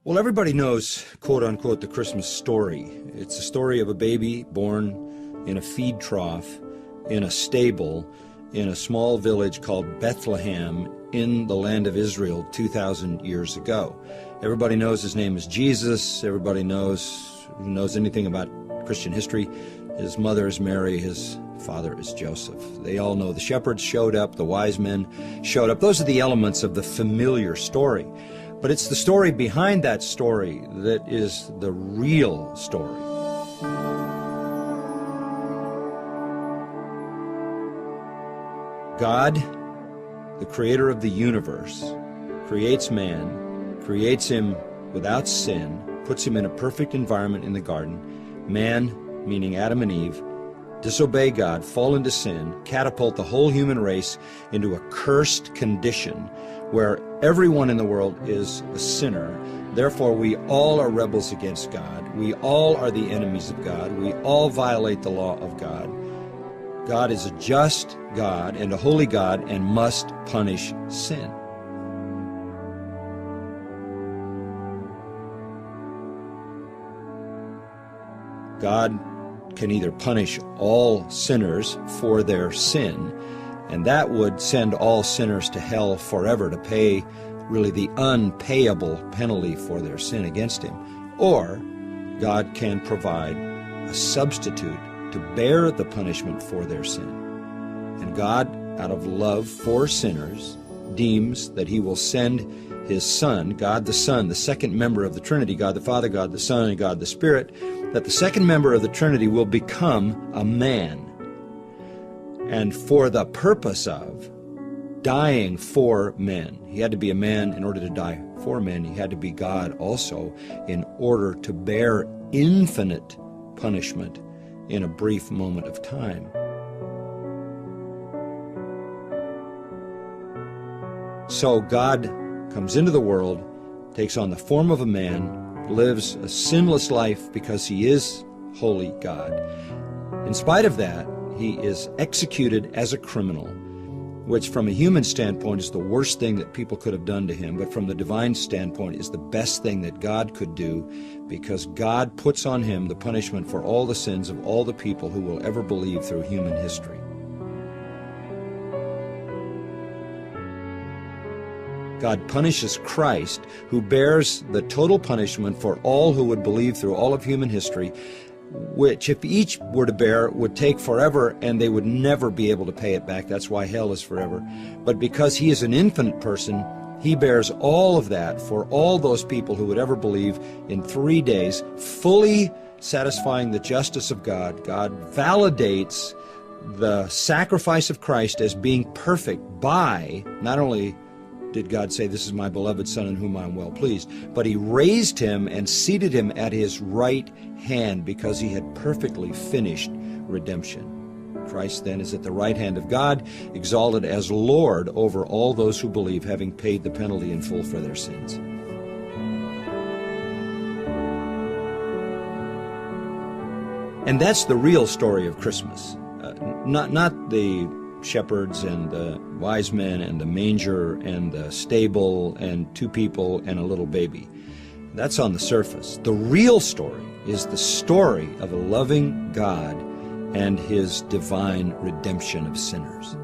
Well, everybody knows, quote-unquote, the Christmas story. It's a story of a baby born in a feed trough, in a stable, in a small village called Bethlehem in the land of Israel 2,000 years ago. Everybody knows his name is Jesus. Everybody knows, who knows anything about Christian history, his mother is Mary, his father is Joseph. They all know the shepherds showed up, the wise men showed up. Those are the elements of the familiar story. But it's the story behind that story that is the real story. God, the creator of the universe, creates man, creates him without sin, puts him in a perfect environment in the garden. Man, meaning Adam and Eve, disobey God, fall into sin, catapult the whole human race into a cursed condition where everyone in the world is a sinner. Therefore, we all are rebels against God. We all are the enemies of God. We all violate the law of God. God is a just God and a holy God and must punish sin. God can either punish all sinners for their sin, and that would send all sinners to hell forever to pay really the unpayable penalty for their sin against him, or God can provide a substitute to bear the punishment for their sin. And God, out of love for sinners, deems that he will send his Son, God the Son, the second member of the Trinity, God the Father, God the Son, and God the Spirit, that the second member of the Trinity will become a man. And for the purpose of dying for men. He had to be a man in order to die for men. He had to be God also in order to bear infinite punishment in a brief moment of time. So God comes into the world, takes on the form of a man, lives a sinless life because he is holy God. In spite of that, he is executed as a criminal, which from a human standpoint is the worst thing that people could have done to him, but from the divine standpoint is the best thing that God could do, because God puts on him the punishment for all the sins of all the people who will ever believe through human history. God punishes Christ, who bears the total punishment for all who would believe through all of human history, which if each were to bear would take forever and they would never be able to pay it back. That's why hell is forever. But because he is an infinite person, he bears all of that for all those people who would ever believe in 3 days, fully satisfying the justice of God. God validates the sacrifice of Christ as being perfect by not only did God say, "This is my beloved Son in whom I am well pleased," but he raised him and seated him at his right hand because he had perfectly finished redemption. Christ then is at the right hand of God, exalted as Lord over all those who believe, having paid the penalty in full for their sins. And that's the real story of Christmas, not the shepherds and the wise men and the manger and the stable and 2 people and a little baby. That's on the surface. The real story is the story of a loving God and his divine redemption of sinners.